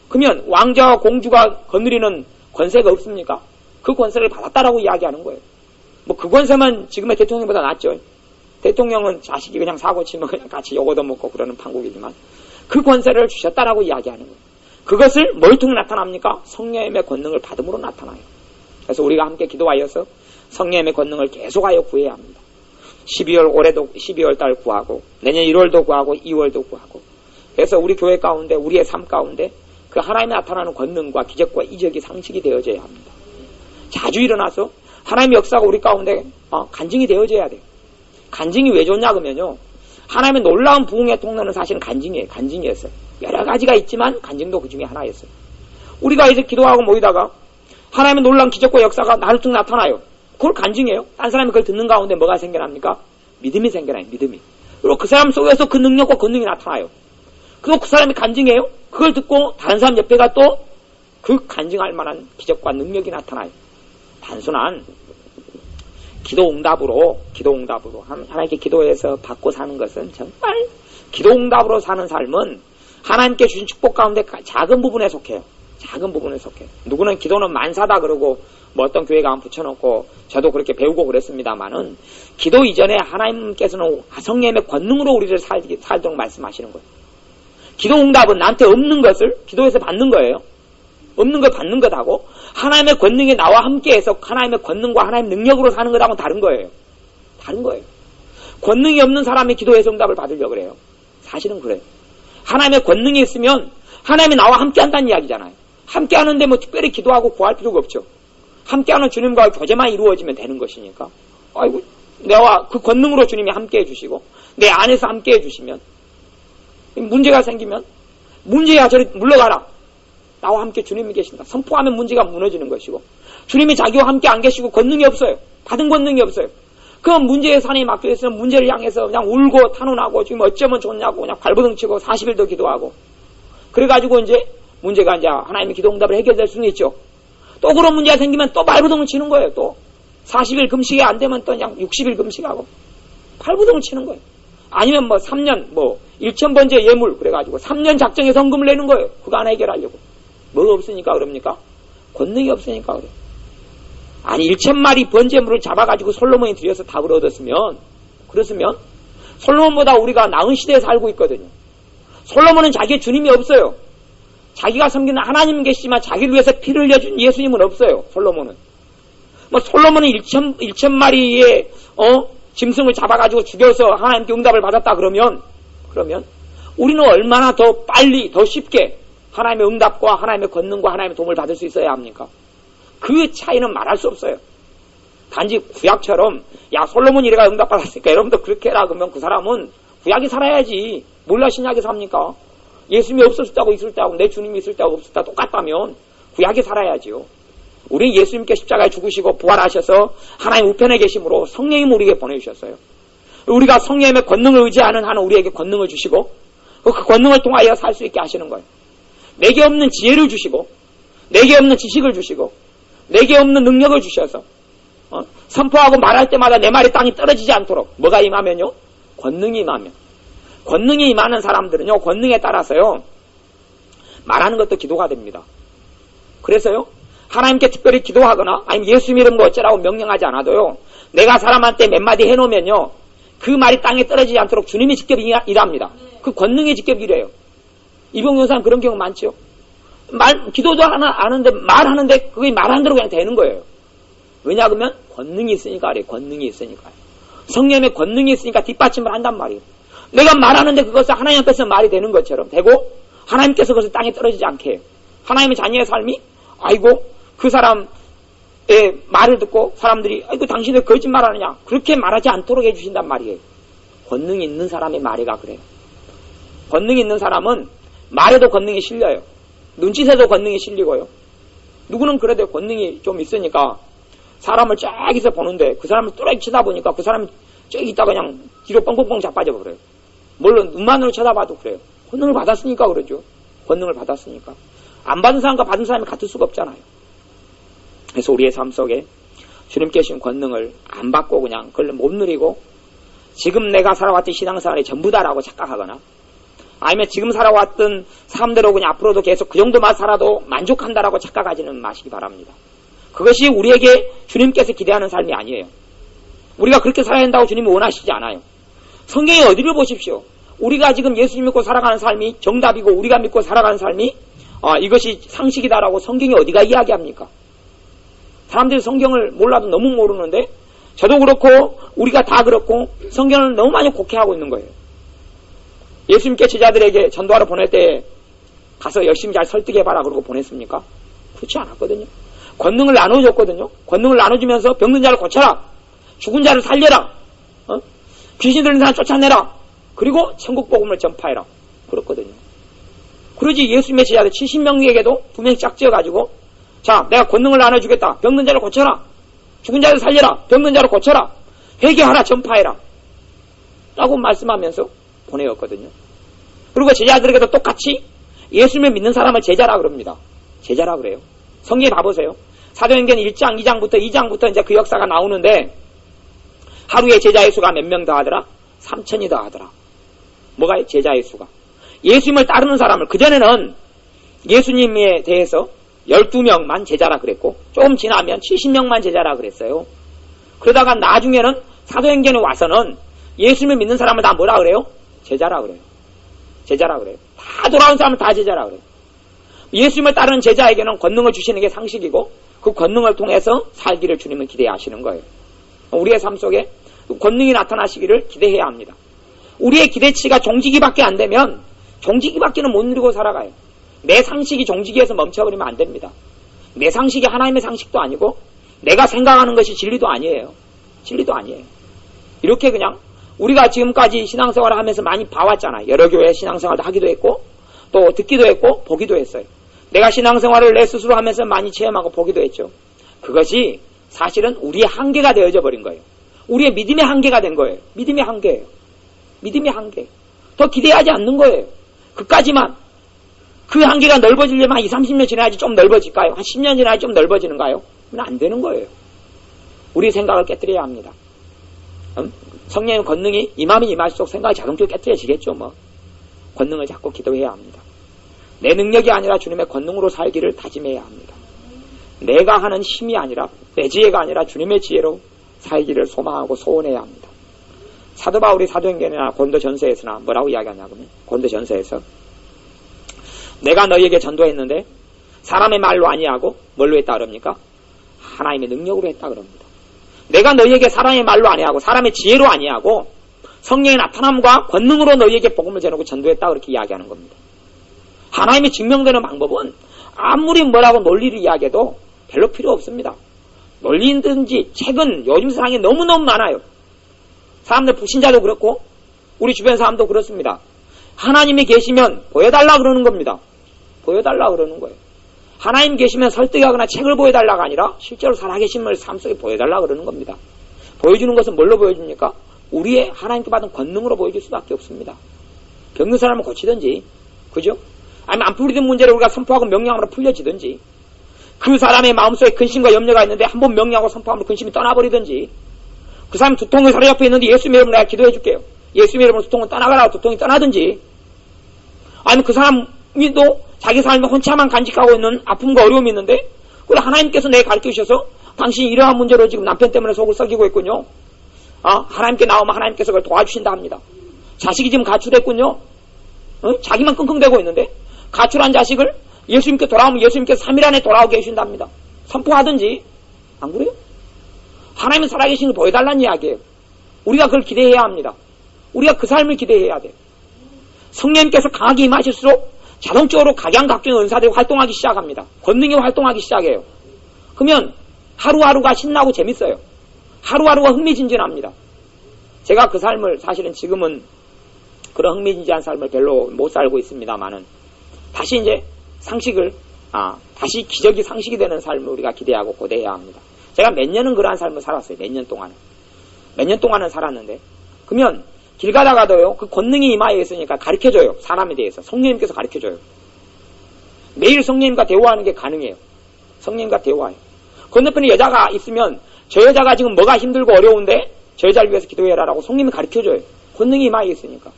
그러면 왕자와 공주가 거느리는 권세가 없습니까? 그 권세를 받았다라고 이야기하는 거예요. 뭐 그 권세만 지금의 대통령보다 낫죠. 대통령은 자식이 그냥 사고 치면 그냥 같이 요거도 먹고 그러는 판국이지만 그 권세를 주셨다라고 이야기하는 거예요. 그것을 뭘 통해 나타납니까? 성령의 권능을 받음으로 나타나요. 그래서 우리가 함께 기도하여서 성령의 권능을 계속하여 구해야 합니다. 12월 달 구하고 내년 1월도 구하고 2월도 구하고 그래서 우리 교회 가운데 우리의 삶 가운데 그 하나님이 나타나는 권능과 기적과 이적이 상식이 되어져야 합니다. 자주 일어나서 하나님의 역사가 우리 가운데 간증이 되어져야 돼요. 간증이 왜 좋냐 그러면요. 하나님의 놀라운 부흥의 통로는 사실은 간증이었어요. 여러 가지가 있지만 간증도 그 중에 하나였어요. 우리가 이제 기도하고 모이다가 하나님의 놀라운 기적과 역사가 나를 통해 나타나요. 그걸 간증해요. 딴 사람이 그걸 듣는 가운데 뭐가 생겨납니까? 믿음이 생겨나요. 믿음이. 그리고 그 사람 속에서 그 능력과 권능이 나타나요. 그리고 그 사람이 간증해요. 그걸 듣고 다른 사람 옆에가 또 그 간증할 만한 기적과 능력이 나타나요. 단순한 기도응답으로 하나님께 기도해서 받고 사는 것은 정말 기도응답으로 사는 삶은 하나님께 주신 축복 가운데 작은 부분에 속해요. 작은 부분에 속해요. 누구는 기도는 만사다 그러고 뭐 어떤 교회가 한번 붙여놓고 저도 그렇게 배우고 그랬습니다만은 기도 이전에 하나님께서는 성령의 권능으로 우리를 살도록 말씀하시는 거예요. 기도응답은 나한테 없는 것을 기도해서 받는 거예요. 없는 걸 받는 것하고 하나님의 권능이 나와 함께해서 하나님의 권능과 하나님의 능력으로 사는 것하고는 다른 거예요. 다른 거예요. 권능이 없는 사람이 기도해서 응답을 받으려고 그래요. 사실은 그래요. 하나님의 권능이 있으면 하나님이 나와 함께한다는 이야기잖아요. 함께하는데 뭐 특별히 기도하고 구할 필요가 없죠. 함께하는 주님과의 교제만 이루어지면 되는 것이니까. 아이고 내와 그 권능으로 주님이 함께해 주시고 내 안에서 함께해 주시면 문제가 생기면 문제야 저리 물러가라. 나와 함께 주님이 계신다. 선포하면 문제가 무너지는 것이고 주님이 자기와 함께 안 계시고 권능이 없어요. 받은 권능이 없어요. 그 문제의 산에 막혀 있으면 문제를 향해서 그냥 울고 탄원하고 지금 어쩌면 좋냐고 그냥 발버둥치고 40일도 기도하고 그래가지고 이제 문제가 이제 하나님의 기도 응답을 해결될 수는 있죠. 또 그런 문제가 생기면 또 발버둥을 치는 거예요. 또 40일 금식이 안 되면 또 그냥 60일 금식하고 발버둥을 치는 거예요. 아니면 뭐 3년 1,000번째 예물 그래가지고 3년 작정에 성금을 내는 거예요. 그거 하나 해결하려고. 뭐가 없으니까 그럽니까? 권능이 없으니까 그래. 아니 1,000마리 번제물을 잡아가지고 솔로몬이 들여서 답을 얻었으면 그랬으면 솔로몬보다 우리가 나은 시대에 살고 있거든요. 솔로몬은 자기의 주님이 없어요. 자기가 섬기는 하나님은 계시지만 자기를 위해서 피를 흘려준 예수님은 없어요. 솔로몬은. 뭐 솔로몬은 1천 마리의 짐승을 잡아가지고 죽여서 하나님께 응답을 받았다 그러면 우리는 얼마나 더 빨리 더 쉽게 하나님의 응답과 하나님의 권능과 하나님의 도움을 받을 수 있어야 합니까? 그 차이는 말할 수 없어요. 단지 구약처럼 야 솔로몬이 이래가 응답받았으니까 여러분도 그렇게 해라 그러면 그 사람은 구약이 살아야지 몰라 신약이 삽니까? 예수님이 없었을 때하고 있을 때하고 내 주님이 있을 때하고 없을 때 똑같다면 구약이 살아야지요. 우리 예수님께 십자가에 죽으시고 부활하셔서 하나님 우편에 계심으로 성령님 우리에게 보내주셨어요. 우리가 성령님의 권능을 의지하는 한은 우리에게 권능을 주시고 그 권능을 통하여 살 수 있게 하시는 거예요. 내게 없는 지혜를 주시고 내게 없는 지식을 주시고 내게 없는 능력을 주셔서 선포하고 말할 때마다 내 말이 땅에 떨어지지 않도록 뭐가 임하면요? 권능이 임하면. 권능이 임하는 사람들은요, 권능에 따라서요, 말하는 것도 기도가 됩니다. 그래서요, 하나님께 특별히 기도하거나, 아니면 예수 믿는 거 어쩌라고 명령하지 않아도요, 내가 사람한테 몇 마디 해놓으면요, 그 말이 땅에 떨어지지 않도록 주님이 직접 일합니다. 그 권능이 직접 일해요. 이병용 사람 그런 경우 많죠? 기도도 하는데, 말하는데, 그게 말하는 대로 그냥 되는 거예요. 왜냐, 그러면 권능이 있으니까 그래요. 권능이 있으니까요. 성령의 권능이 있으니까 뒷받침을 한단 말이에요. 내가 말하는데 그것을 하나님 앞에서 말이 되는 것처럼 되고 하나님께서 그것을 땅에 떨어지지 않게 해요. 하나님의 자녀의 삶이 아이고 그 사람의 말을 듣고 사람들이 아이고 당신은 거짓말하느냐 그렇게 말하지 않도록 해주신단 말이에요. 권능이 있는 사람의 말이가 그래요. 권능이 있는 사람은 말에도 권능이 실려요. 눈짓에도 권능이 실리고요. 누구는 그래도 권능이 좀 있으니까 사람을 쫙에서 보는데 그 사람을 뚜렷이 쳐다보니까 그 사람이 저기 있다가 그냥 뒤로 뻥뻥뻥 자빠져 버려요. 물론 눈만으로 쳐다봐도 그래요. 권능을 받았으니까 그러죠. 권능을 받았으니까. 안 받은 사람과 받은 사람이 같을 수가 없잖아요. 그래서 우리의 삶 속에 주님께 주신 권능을 안 받고 그냥 그걸 못 누리고 지금 내가 살아왔던 신앙생활이 전부다라고 착각하거나 아니면 지금 살아왔던 삶대로 그냥 앞으로도 계속 그 정도만 살아도 만족한다라고 착각하지는 마시기 바랍니다. 그것이 우리에게 주님께서 기대하는 삶이 아니에요. 우리가 그렇게 살아야 한다고 주님이 원하시지 않아요. 성경의 어디를 보십시오. 우리가 지금 예수님 믿고 살아가는 삶이 정답이고 우리가 믿고 살아가는 삶이 이것이 상식이다라고 성경이 어디가 이야기합니까? 사람들이 성경을 몰라도 너무 모르는데 저도 그렇고 우리가 다 그렇고 성경을 너무 많이 곡해하고 있는 거예요. 예수님께 제자들에게 전도하러 보낼 때 가서 열심히 잘 설득해봐라 그러고 보냈습니까? 그렇지 않았거든요. 권능을 나눠줬거든요. 권능을 나눠주면서 병든 자를 고쳐라. 죽은 자를 살려라. 귀신 들린 사람 쫓아내라. 그리고 천국 복음을 전파해라. 그렇거든요. 그러지 예수님의 제자들 70명에게도 두 명씩 짝지어가지고 자 내가 권능을 나눠주겠다. 병든 자를 고쳐라. 죽은 자를 살려라. 병든 자를 고쳐라. 회개하라. 전파해라. 라고 말씀하면서 보내었거든요. 그리고 제자들에게도 똑같이 예수님을 믿는 사람을 제자라 그럽니다. 제자라 그래요. 성경에 봐보세요. 사도행전 1장, 2장부터 이제 그 역사가 나오는데 하루에 제자의 수가 몇 명 더 하더라? 3,000이 더 하더라. 뭐가 제자의 수가? 예수님을 따르는 사람을 그전에는 예수님에 대해서 12명만 제자라 그랬고 조금 지나면 70명만 제자라 그랬어요. 그러다가 나중에는 사도행전에 와서는 예수님을 믿는 사람을 다 뭐라 그래요? 제자라 그래요. 제자라 그래요. 다 돌아온 사람을 다 제자라 그래요. 예수님을 따르는 제자에게는 권능을 주시는 게 상식이고 그 권능을 통해서 살기를 주님은 기대하시는 거예요. 우리의 삶 속에 권능이 나타나시기를 기대해야 합니다. 우리의 기대치가 종지기밖에 안 되면 종지기밖에는 못 누리고 살아가요. 내 상식이 종지기에서 멈춰버리면 안 됩니다. 내 상식이 하나님의 상식도 아니고 내가 생각하는 것이 진리도 아니에요. 진리도 아니에요. 이렇게 그냥 우리가 지금까지 신앙생활을 하면서 많이 봐왔잖아요. 여러 교회 신앙생활도 하기도 했고 또 듣기도 했고 보기도 했어요. 내가 신앙생활을 내 스스로 하면서 많이 체험하고 보기도 했죠. 그것이 사실은 우리의 한계가 되어져 버린 거예요. 우리의 믿음의 한계가 된 거예요. 믿음의 한계예요. 믿음의 한계. 더 기대하지 않는 거예요. 그까지만. 그 한계가 넓어지려면 한 20, 30년 지나야지 좀 넓어질까요? 한 10년 지나야지 좀 넓어지는가요? 그건 안 되는 거예요. 우리 생각을 깨뜨려야 합니다. 성령의 권능이 임하면 임할수록 생각이 자동적으로 깨뜨려지겠죠. 뭐. 권능을 잡고 기도해야 합니다. 내 능력이 아니라 주님의 권능으로 살기를 다짐해야 합니다. 내가 하는 힘이 아니라 내 지혜가 아니라 주님의 지혜로 살기를 소망하고 소원해야 합니다. 사도 바울이 사도행전이나 고린도전서에서나 뭐라고 이야기하냐면 고린도전서에서 내가 너희에게 전도했는데 사람의 말로 아니하고 뭘로 했다 그럽니까? 하나님의 능력으로 했다 그럽니다. 내가 너희에게 사람의 말로 아니하고 사람의 지혜로 아니하고 성령의 나타남과 권능으로 너희에게 복음을 전하고 전도했다 그렇게 이야기하는 겁니다. 하나님이 증명되는 방법은 아무리 뭐라고 논리를 이야기해도 별로 필요 없습니다. 논리든지 책은 요즘 세상에 너무너무 많아요. 사람들 불신자도 그렇고 우리 주변 사람도 그렇습니다. 하나님이 계시면 보여달라 그러는 겁니다. 보여달라 그러는 거예요. 하나님 계시면 설득하거나 책을 보여달라가 아니라 실제로 살아계심을 삶 속에 보여달라 그러는 겁니다. 보여주는 것은 뭘로 보여줍니까? 우리의 하나님께 받은 권능으로 보여줄 수밖에 없습니다. 병든 사람을 고치든지, 그죠? 아니면 안 풀리던 문제를 우리가 선포하고 명령함으로 풀려지든지, 그 사람의 마음속에 근심과 염려가 있는데 한번 명령하고 선포함으로 근심이 떠나버리든지, 그 사람이 두통을 사로잡혀 있는데 예수님의 이름으로 내가 기도해 줄게요. 예수님의 이름으로 두통은 떠나가라고 두통이 떠나든지, 아니면 그 사람이 또 자기 삶에 혼자만 간직하고 있는 아픔과 어려움이 있는데, 그걸 하나님께서 내게 가르쳐 주셔서 당신이 이러한 문제로 지금 남편 때문에 속을 썩이고 있군요. 하나님께 나오면 하나님께서 그걸 도와주신다 합니다. 자식이 지금 가출했군요. 자기만 끙끙대고 있는데 가출한 자식을 예수님께 돌아오면 예수님께서 3일 안에 돌아오게 해주신답니다. 선포하든지. 안 그래요? 하나님은 살아계신 걸 보여달라는 이야기예요. 우리가 그걸 기대해야 합니다. 우리가 그 삶을 기대해야 돼요. 성령님께서 강하게 임하실수록 자동적으로 각양각종의 은사들이 활동하기 시작합니다. 권능이 활동하기 시작해요. 그러면 하루하루가 신나고 재밌어요. 하루하루가 흥미진진합니다. 제가 그 삶을 사실은 지금은 그런 흥미진진한 삶을 별로 못 살고 있습니다만은 다시 이제 상식을 다시 기적이 상식이 되는 삶을 우리가 기대하고 고대해야 합니다. 제가 몇 년은 그러한 삶을 살았어요. 몇 년 동안은 살았는데 그러면 길 가다가도요 그 권능이 임하여 있으니까 가르쳐줘요. 사람에 대해서 성령님께서 가르쳐줘요. 매일 성령님과 대화하는 게 가능해요. 성령님과 대화해요. 건너편에 여자가 있으면 저 여자가 지금 뭐가 힘들고 어려운데 저 여자를 위해서 기도해라라고 성령님이 가르쳐줘요. 권능이 임하여 있으니까.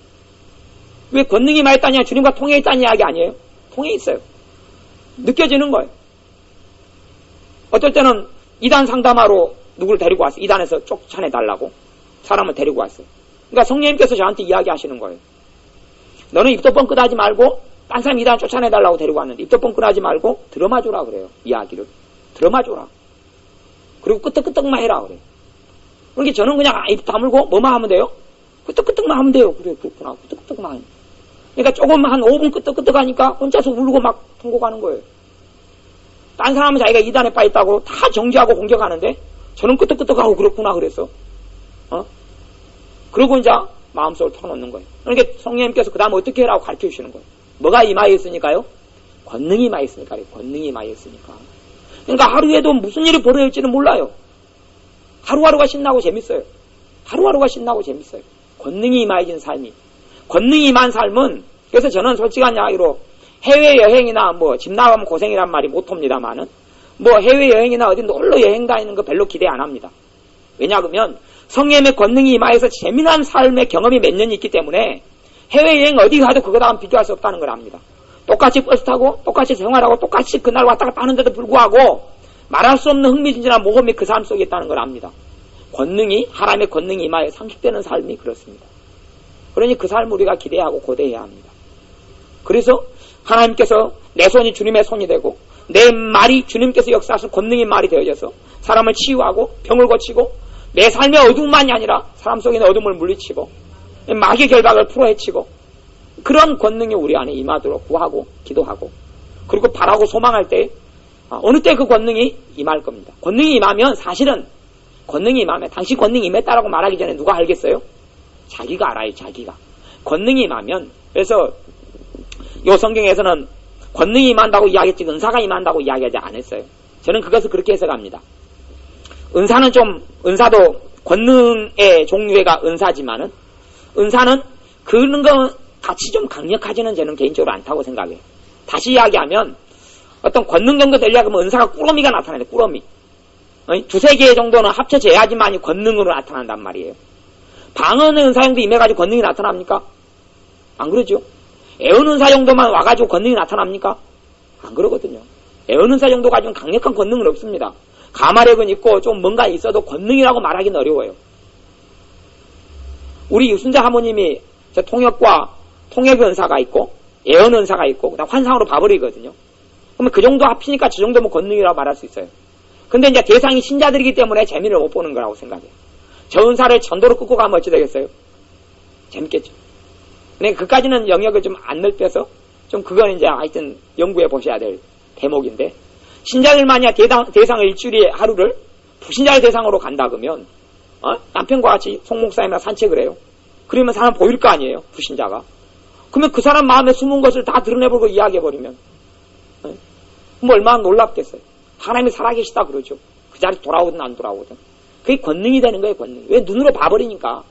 왜 권능이 임하였다냐? 주님과 통해 있다는 이야기 아니에요? 통해 있어요. 느껴지는 거예요. 어떨 때는 이단 상담하러 누구를 데리고 왔어요. 이단에서 쫓아내달라고 사람을 데리고 왔어요. 그러니까 성령님께서 저한테 이야기하시는 거예요. 너는 입도 뻥끗하지 말고 딴 사람 이단 쫓아내달라고 데리고 왔는데 입도 뻥끗하지 말고 들어마줘라 그래요. 이야기를. 들어마줘라. 그리고 끄떡끄떡만 해라 그래요. 그러니까 저는 그냥 입 다물고 뭐만 하면 돼요? 끄떡끄떡만 하면 돼요. 그래 그렇구나. 끄떡끄떡만 하면. 그러니까 조금 한 5분 끄떡끄떡 하니까 혼자서 울고 막 통곡하는 거예요. 딴 사람은 자기가 이단에 빠있다고 다 정지하고 공격하는데 저는 끄떡끄떡하고 그렇구나 그랬어. 그러고 이제 마음속을 털어놓는 거예요. 그러니까 성령님께서 그 다음 어떻게 해라고 가르쳐 주시는 거예요. 뭐가 임하여 있으니까요? 권능이 임하여 있으니까요. 권능이 임하여 있으니까. 그러니까 하루에도 무슨 일이 벌어질지는 몰라요. 하루하루가 신나고 재밌어요. 하루하루가 신나고 재밌어요. 권능이 임하여진 삶이. 권능이 임한 삶은 그래서 저는 솔직한 이야기로 해외여행이나 뭐 집 나가면 고생이란 말이 못합니다만은 뭐 해외여행이나 어디 놀러 여행 다니는 거 별로 기대 안 합니다. 왜냐하면 성령의 권능이 임하여서 재미난 삶의 경험이 몇 년이 있기 때문에 해외여행 어디 가도 그거랑 비교할 수 없다는 걸 압니다. 똑같이 버스 타고 똑같이 생활하고 똑같이 그날 왔다 갔다 하는데도 불구하고 말할 수 없는 흥미진진한 모험이 그 삶 속에 있다는 걸 압니다. 권능이 하나님의 권능이 임하여 상식되는 삶이 그렇습니다. 그러니 그 삶을 우리가 기대하고 고대해야 합니다. 그래서 하나님께서 내 손이 주님의 손이 되고 내 말이 주님께서 역사하신 권능의 말이 되어져서 사람을 치유하고 병을 고치고 내 삶의 어둠만이 아니라 사람 속에 있는 어둠을 물리치고 마귀의 결박을 풀어헤치고 그런 권능이 우리 안에 임하도록 구하고 기도하고 그리고 바라고 소망할 때 어느 때 그 권능이 임할 겁니다. 권능이 임하면 사실은 권능이 임하면 당신 권능이 임했다라고 말하기 전에 누가 알겠어요? 자기가 알아요. 자기가. 권능이 임하면 그래서 이 성경에서는 권능이 임한다고 이야기했지 은사가 임한다고 이야기하지 않았어요. 저는 그것을 그렇게 해석합니다. 은사도 권능의 종류가 은사지만은 은사는 그런 거 같이 좀 강력하지는 저는 개인적으로 않다고 생각해요. 다시 이야기하면 어떤 권능 정도 되려고 하면 은사가 꾸러미가 나타나요. 꾸러미. 두세 개 정도는 합쳐져야지만이 권능으로 나타난단 말이에요. 방언의 은사 정도 임해가지고 권능이 나타납니까? 안 그러죠. 애언 은사 정도만 와가지고 권능이 나타납니까? 안 그러거든요. 애언 은사 정도 가지고는 강력한 권능은 없습니다. 가마력은 있고 좀 뭔가 있어도 권능이라고 말하기는 어려워요. 우리 유순자 하모님이 저 통역 은사가 있고 예언 은사가 있고 그다음 환상으로 봐버리거든요. 그러면 그 정도 합치니까 저 정도면 권능이라고 말할 수 있어요. 근데 이제 대상이 신자들이기 때문에 재미를 못 보는 거라고 생각해요. 저 은사를 전도로 끌고 가면 어찌 되겠어요? 재밌겠죠. 근데 그까지는 영역을 좀 안 넓혀서 좀 그건 이제 하여튼 연구해 보셔야 될 대목인데, 신자들 만약 대상을 일주일에 하루를 불신자를 대상으로 간다 그러면 남편과 같이 송 목사님이랑 산책을 해요. 그러면 사람 보일 거 아니에요, 불신자가. 그러면 그 사람 마음에 숨은 것을 다 드러내버리고 이야기해버리면 뭐 얼마나 놀랍겠어요. 하나님이 살아계시다 그러죠. 그 자리 돌아오든 안 돌아오든. 그게 권능이 되는 거예요, 권능. 왜? 눈으로 봐버리니까.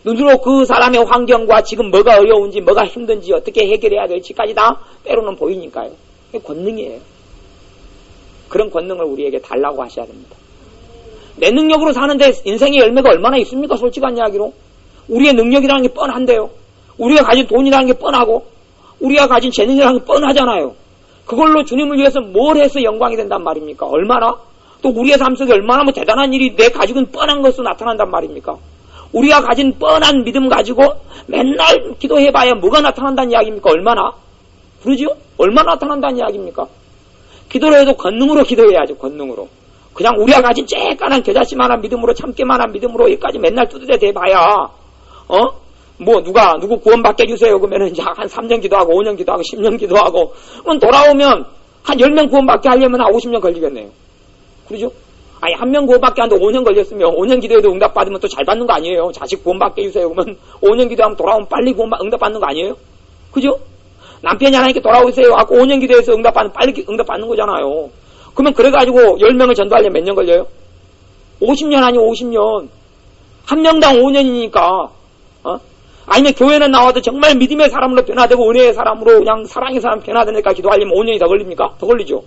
눈으로 그 사람의 환경과 지금 뭐가 어려운지 뭐가 힘든지 어떻게 해결해야 될지까지 다 때로는 보이니까요. 그게 권능이에요. 그런 권능을 우리에게 달라고 하셔야 됩니다. 내 능력으로 사는데 인생의 열매가 얼마나 있습니까? 솔직한 이야기로. 우리의 능력이라는 게 뻔한데요. 우리가 가진 돈이라는 게 뻔하고 우리가 가진 재능이라는 게 뻔하잖아요. 그걸로 주님을 위해서 뭘 해서 영광이 된단 말입니까? 얼마나? 또 우리의 삶 속에 얼마나 뭐 대단한 일이 내 가지고는 뻔한 것으로 나타난단 말입니까? 우리가 가진 뻔한 믿음 가지고 맨날 기도해봐야 뭐가 나타난다는 이야기입니까? 얼마나? 그러죠? 얼마나 나타난다는 이야기입니까? 기도를 해도 권능으로 기도해야죠. 권능으로. 그냥 우리가 가진 쬐깐한 겨자씨만한 믿음으로 참깨만한 믿음으로 여기까지 맨날 두드려 대봐야 누구 구원받게 해주세요 그러면은 이제 한 3년 기도하고 5년 기도하고 10년 기도하고 그럼 돌아오면 한 10명 구원받게 하려면 한 50년 걸리겠네요. 그러죠? 아니 한 명 구원받게 하는데 5년 걸렸으면 5년 기도해도 응답받으면 또 잘 받는 거 아니에요. 자식 구원받게 해주세요 그러면 5년 기도하면 돌아오면 빨리 응답받는 거 아니에요? 그죠? 남편이 하나님께 돌아오세요 하고 5년 기도해서 빨리 응답받는 거잖아요. 그러면 그래가지고 10명을 전도하려면 몇 년 걸려요? 50년 아니고 50년. 한 명당 5년이니까 아니면 교회는 나와도 정말 믿음의 사람으로 변화되고 은혜의 사람으로 그냥 사랑의 사람 변화되니까 기도하려면 5년이 더 걸립니까? 더 걸리죠.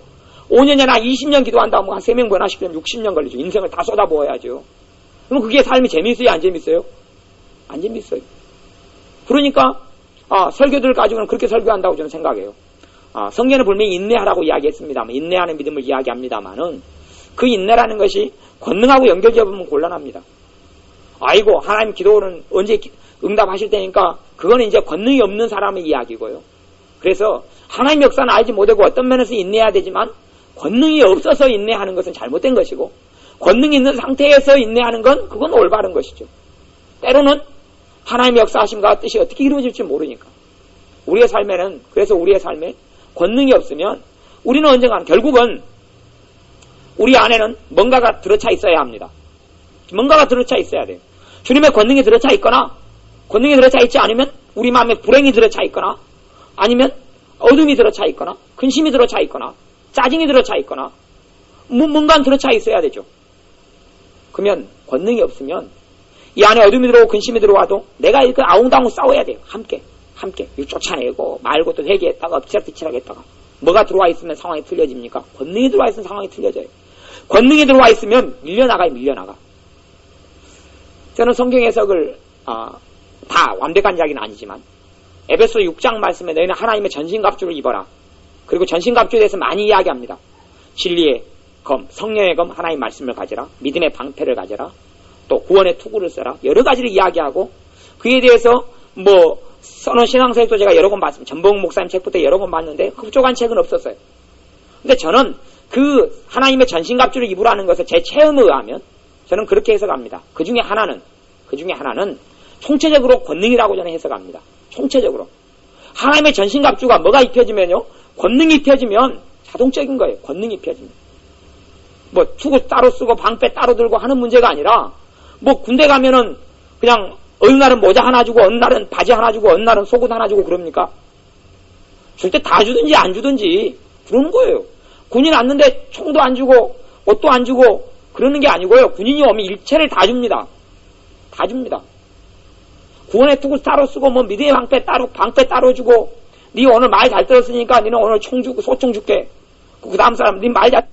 5년이 아니라 20년 기도한다면 한 3명 변화시키려면 60년 걸리죠. 인생을 다 쏟아부어야죠. 그럼 그게 삶이 재미있어요? 안 재밌어요? 안 재밌어요. 그러니까 설교들 가지고는 그렇게 설교한다고 저는 생각해요. 성경에 분명히 인내하라고 이야기했습니다만, 인내하는 믿음을 이야기합니다만은 그 인내라는 것이 권능하고 연결되어보면 곤란합니다. 아이고 하나님 기도는 언제 응답하실 때니까 그거는 이제 권능이 없는 사람의 이야기고요. 그래서 하나님 역사는 알지 못하고 어떤 면에서 인내해야 되지만 권능이 없어서 인내하는 것은 잘못된 것이고 권능이 있는 상태에서 인내하는 건 그건 올바른 것이죠. 때로는 하나님의 역사하심과 뜻이 어떻게 이루어질지 모르니까 우리의 삶에는 그래서 우리의 삶에 권능이 없으면 우리는 언젠가는 결국은 우리 안에는 뭔가가 들어차 있어야 합니다. 뭔가가 들어차 있어야 돼요. 주님의 권능이 들어차 있거나 권능이 들어차 있지 않으면 우리 마음에 불행이 들어차 있거나 아니면 어둠이 들어차 있거나 근심이 들어차 있거나 짜증이 들어차 있거나 뭔가 들어차 있어야 되죠. 그러면 권능이 없으면 이 안에 어둠이 들어오고 근심이 들어와도 내가 이렇게 아웅다웅 싸워야 돼요. 함께 쫓아내고 말고 또 회개했다가 엎치락뒤치락 했다가 뭐가 들어와 있으면 상황이 틀려집니까? 권능이 들어와 있으면 상황이 틀려져요. 권능이 들어와 있으면 밀려나가. 저는 성경 해석을 다 완벽한 이야기는 아니지만 에베소 6장 말씀에 너희는 하나님의 전신갑주를 입어라. 그리고 전신갑주에 대해서 많이 이야기합니다. 진리의 검, 성령의 검, 하나님의 말씀을 가져라. 믿음의 방패를 가져라. 또 구원의 투구를 써라. 여러 가지를 이야기하고 그에 대해서 써놓은 신앙서적도 제가 여러 번 봤습니다. 전봉 목사님 책부터 여러 번 봤는데 흡족한 책은 없었어요. 근데 저는 그 하나님의 전신갑주를 입으라는 것을 제 체험에 의하면 저는 그렇게 해석합니다. 그 중에 하나는 총체적으로 권능이라고 저는 해석합니다. 총체적으로. 하나님의 전신갑주가 뭐가 입혀지면요? 권능이 입혀지면 자동적인 거예요. 권능이 입혀지면. 투구 따로 쓰고 방패 따로 들고 하는 문제가 아니라 군대 가면은 그냥 어느 날은 모자 하나 주고 어느 날은 바지 하나 주고 어느 날은 속옷 하나 주고 그럽니까? 줄 때 다 주든지 안 주든지 그러는 거예요. 군인 왔는데 총도 안 주고 옷도 안 주고 그러는 게 아니고요. 군인이 오면 일체를 다 줍니다. 다 줍니다. 구원의 투구 따로 쓰고 믿음의 방패 따로 주고 네 오늘 말 잘 들었으니까 너는 오늘 총 주고 소총 줄게. 그 다음 사람 네 말 잘